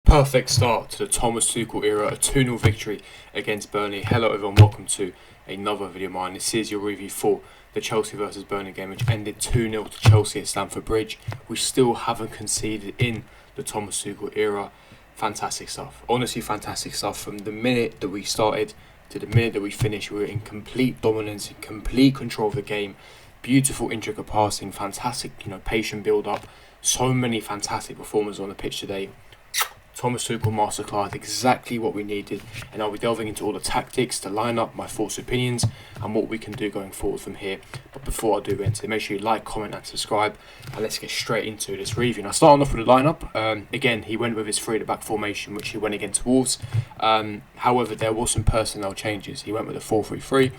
Perfect start to the Thomas Tuchel era, a 2-0 victory against Burnley. Hello everyone, welcome to another video of mine. This is your review for the Chelsea versus Burnley game, which ended 2-0 to Chelsea at Stamford Bridge. We still haven't conceded in the Thomas Tuchel era. Fantastic stuff, honestly fantastic stuff. From the minute that we started to the minute that we finished, we were in complete dominance, in complete control of the game. Beautiful intricate passing, fantastic patient build up. So many fantastic performers on the pitch today. Thomas Tuchel Masterclass, exactly what we needed, and I'll be delving into all the tactics, the lineup, my thoughts, opinions, and what we can do going forward from here. But before I do enter, make sure you like, comment, and subscribe, and let's get straight into this review. Now, starting off with the lineup, again, he went with his 3-at-the-back formation, which he went against Wolves. However, there were some personnel changes. He went with a 4-3-3,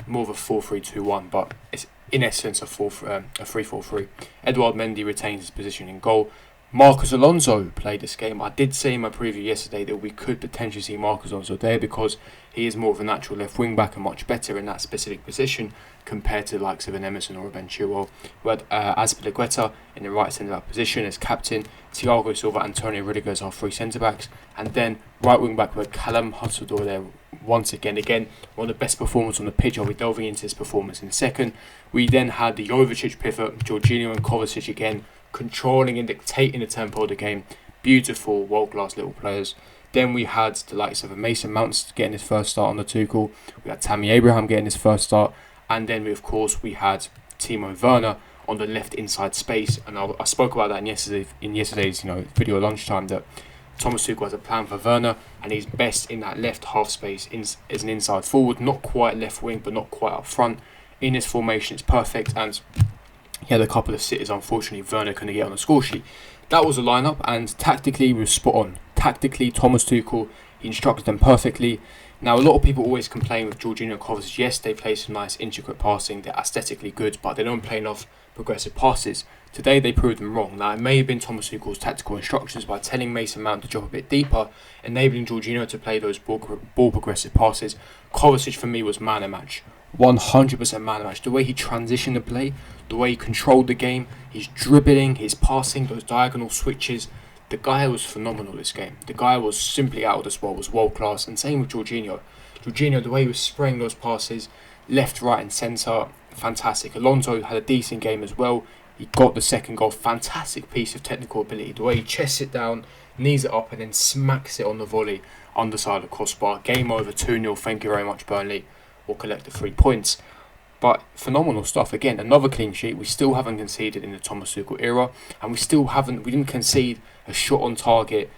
more of a 4-3-2-1, but it's in essence a 3-4-3. Edouard Mendy retains his position in goal. Marcos Alonso played this game. I did say in my preview yesterday that we could potentially see Marcos Alonso there because he is more of a natural left wing back and much better in that specific position compared to the likes of an Emerson or a Ben Chilwell. We had Azpilicueta in the right centre back position as captain, Thiago Silva, Antonio Rudiger as our three centre backs, and then right wing back with Callum Hudson-Odoi there once again, one of the best performers on the pitch. I'll be delving into his performance in a second. We then had the Kovacic pivot, Jorginho and Kovacic again, controlling and dictating the tempo of the game. Beautiful, world-class little players. Then we had the likes of Mason Mount getting his first start on the Tuchel. We had Tammy Abraham getting his first start. And then, we had Timo Werner on the left inside space. And I spoke about that in yesterday's video at lunchtime, that Thomas Tuchel has a plan for Werner, and he's best in that left half space as an inside forward. Not quite left wing, but not quite up front. In his formation, it's perfect, and he had a couple of sitters. Unfortunately, Werner couldn't get on the score sheet. That was the lineup, and tactically, we were spot on. Tactically, Thomas Tuchel, he instructed them perfectly. Now, a lot of people always complain with Jorginho and Kovacic. Yes, they play some nice intricate passing. They're aesthetically good, but they don't play enough progressive passes. Today, they proved them wrong. Now, it may have been Thomas Tuchel's tactical instructions by telling Mason Mount to drop a bit deeper, enabling Jorginho to play those ball progressive passes. Kovacic, for me, was man of match. 100% man of match. The way he transitioned the play, the way he controlled the game, his dribbling, his passing, those diagonal switches. The guy was phenomenal this game. The guy was simply out of this world, was world class. And same with Jorginho. Jorginho, the way he was spraying those passes, left, right and centre, fantastic. Alonso had a decent game as well. He got the second goal, fantastic piece of technical ability. The way he chests it down, knees it up and then smacks it on the volley, underside of the crossbar. Game over, 2-0, thank you very much Burnley. We'll collect the 3 points. But phenomenal stuff. Again, another clean sheet. We still haven't conceded in the Thomas Tuchel era, and we didn't concede a shot on target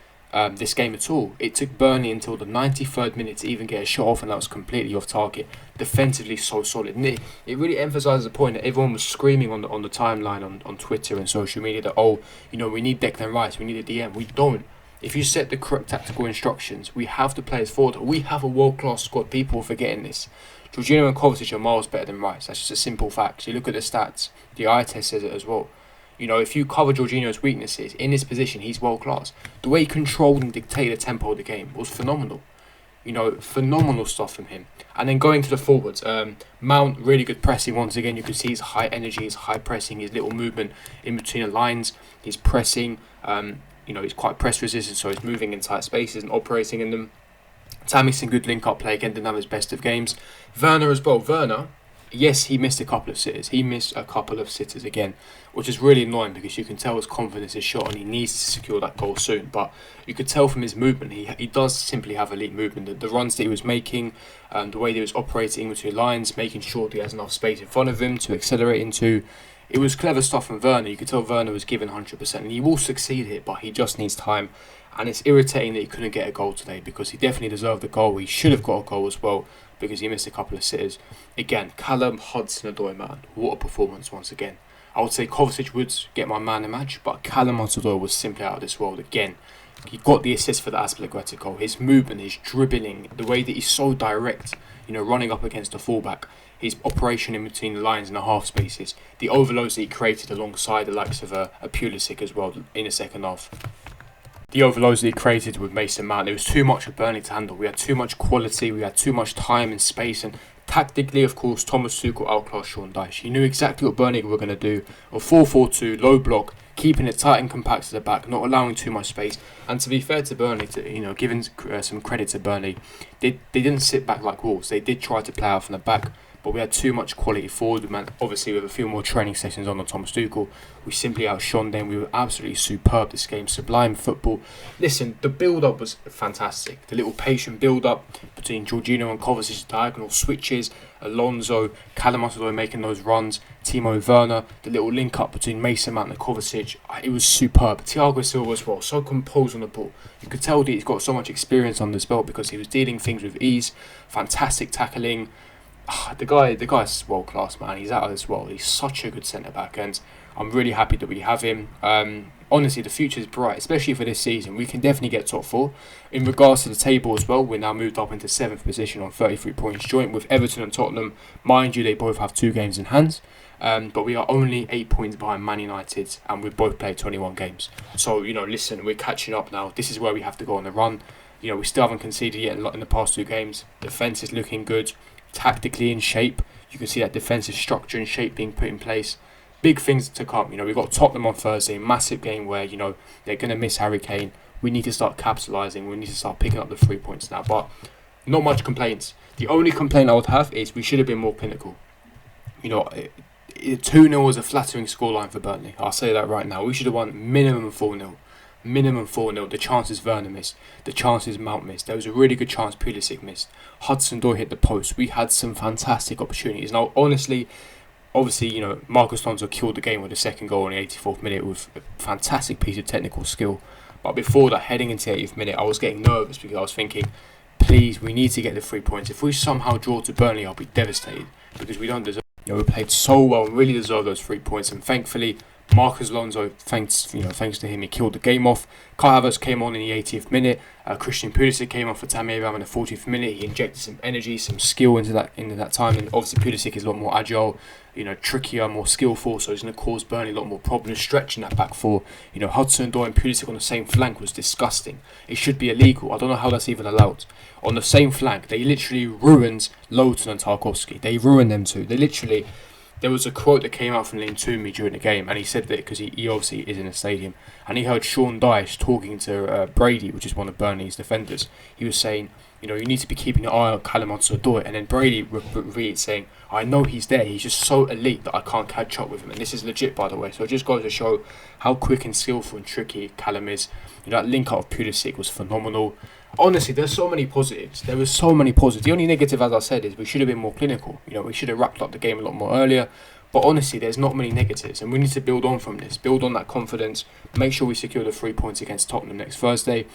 this game at all. It took Burnley until the 93rd minute to even get a shot off, and that was completely off target. Defensively, so solid. And it really emphasises the point that everyone was screaming on the timeline on Twitter and social media that, we need Declan Rice, we need a DM. We don't. If you set the correct tactical instructions, we have the players forward. We have a world-class squad. People are forgetting this. Jorginho and Kovacic are miles better than Rice. That's just a simple fact. You look at the stats. The eye test says it as well. If you cover Jorginho's weaknesses, in this position, he's world-class. The way he controlled and dictated the tempo of the game was phenomenal. Phenomenal stuff from him. And then going to the forwards, Mount, really good pressing once again. You can see his high energy, his high pressing, his little movement in between the lines, his pressing. He's quite press resistant, so he's moving in tight spaces and operating in them. Tammy's some good link-up play, again, didn't have his best of games. Werner as well. Werner, yes, he missed a couple of sitters. He missed a couple of sitters again, which is really annoying because you can tell his confidence is shot and he needs to secure that goal soon. But you could tell from his movement, he does simply have elite movement. The runs that he was making, the way that he was operating between lines, making sure that he has enough space in front of him to accelerate into. It was clever stuff from Werner. You could tell Werner was given 100%, and he will succeed here, but he just needs time. And it's irritating that he couldn't get a goal today because he definitely deserved a goal. He should have got a goal as well because he missed a couple of sitters. Again, Callum Hudson-Odoi, man, what a performance once again. I would say Kovacic would get my man of match, but Callum Hudson-Odoi was simply out of this world again. He got the assist for the Azpilicueta goal. His movement, his dribbling, the way that he's so direct, running up against the fullback, his operation in between the lines and the half spaces, the overloads that he created alongside the likes of a Pulisic as well in the second half. The overloads that he created with Mason Mount, it was too much for Burnley to handle. We had too much quality, we had too much time and space, and tactically, of course, Thomas Tuchel outclassed Sean Dyche. He knew exactly what Burnley were going to do. A 4-4-2, low block, keeping it tight and compact at the back, not allowing too much space. And to be fair to Burnley, giving some credit to Burnley, they didn't sit back like Wolves. They did try to play out from the back, but we had too much quality forward. Man, obviously with a few more training sessions on Thomas Tuchel, we simply outshone them. We were absolutely superb this game, sublime football. Listen, the build-up was fantastic. The little patient build-up between Jorginho and Kovacic, diagonal switches, Alonso, Kemal AA making those runs, Timo Werner, the little link-up between Mason Mount and Kovacic, it was superb. Thiago Silva as well, so composed on the ball. You could tell that he's got so much experience on this belt because he was dealing things with ease, fantastic tackling. The guy's world class, man. He's out of this world. He's such a good centre back, and I'm really happy that we have him. Honestly, the future is bright, especially for this season. We can definitely get top 4. In regards to the table as well, we're now moved up into 7th position on 33 points, joint with Everton and Tottenham. Mind you, they both have 2 games in hand, but we are only 8 points behind Man United, and we've both played 21 games. So, listen, we're catching up now. This is where we have to go on the run. We still haven't conceded yet in the past 2 games. Defence is looking good. Tactically in shape, you can see that defensive structure and shape being put in place. Big things to come. We've got Tottenham on Thursday, massive game where they're going to miss Harry Kane. We need to start capitalising. We need to start picking up the 3 points now. But not much complaints. The only complaint I would have is we should have been more clinical. 2-0 was a flattering scoreline for Burnley. I'll say that right now. We should have won minimum 4-0. Minimum 4-0. The chances Werner missed. The chances Mount missed. There was a really good chance Pulisic missed. Hudson-Odoi hit the post. We had some fantastic opportunities. Now, obviously, Marcus Alonso killed the game with the second goal in the 84th minute with a fantastic piece of technical skill. But before that, heading into the 80th minute, I was getting nervous because I was thinking, please, we need to get the 3 points. If we somehow draw to Burnley, I'll be devastated because we don't deserve. We played so well and really deserve those 3 points. And thankfully, Marcus Alonso, thanks to him, he killed the game off. Kai Havertz came on in the 80th minute. Christian Pulisic came on for Tammy Abraham in the 40th minute. He injected some energy, some skill into that time. And obviously Pulisic is a lot more agile, trickier, more skillful. So he's going to cause Burnley a lot more problems stretching that back four. Hudson-Odoi and Pulisic on the same flank was disgusting. It should be illegal. I don't know how that's even allowed. On the same flank, they literally ruined Lowton and Tarkowski. They ruined them too. There was a quote that came out from Liam Toomey during the game, and he said that because he obviously is in a stadium, and he heard Sean Dyche talking to Brady, which is one of Burnley's defenders. He was saying, you need to be keeping an eye on Callum Hudson-Odoi, and then Brady repeated saying, I know he's there, he's just so elite that I can't catch up with him, and this is legit, by the way. So it just goes to show how quick and skillful and tricky Callum is. That link-up of Pulisic was phenomenal. Honestly, there's so many positives. There was so many positives. The only negative, as I said, is we should have been more clinical. We should have wrapped up the game a lot more earlier. But honestly, there's not many negatives, and we need to build on from this. Build on that confidence. Make sure we secure the 3 points against Tottenham next Thursday.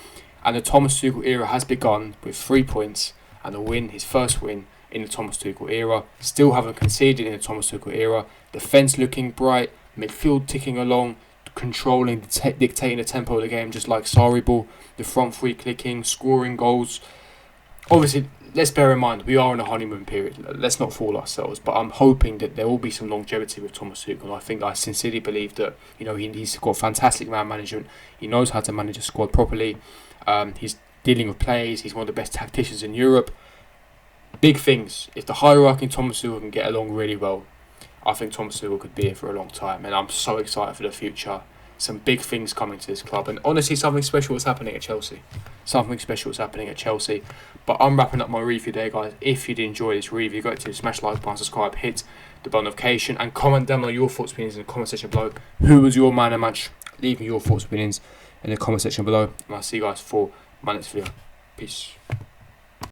And the Thomas Tuchel era has begun with 3 points and a win, his first win in the Thomas Tuchel era. Still haven't conceded in the Thomas Tuchel era. Defence looking bright. Midfield ticking along. Controlling, dictating the tempo of the game, just like Sarri ball. The front three clicking, scoring goals. Obviously, let's bear in mind, we are in a honeymoon period. Let's not fool ourselves. But I'm hoping that there will be some longevity with Thomas Tuchel. I sincerely believe that he's got fantastic man management. He knows how to manage a squad properly. He's dealing with players. He's one of the best tacticians in Europe. Big things. If the hierarchy and Thomas Tuchel can get along really well, I think Thomas Tuchel could be here for a long time, and I'm so excited for the future. Some big things coming to this club, and honestly, something special is happening at Chelsea. But I'm wrapping up my review there, guys. If you did enjoy this review, go to smash like button, subscribe, hit the bell notification, and comment down below your thoughts, opinions in the comment section below. Who was your man of the match? Leave me your thoughts, opinions in the comment section below, and I'll see you guys for my next video. Peace.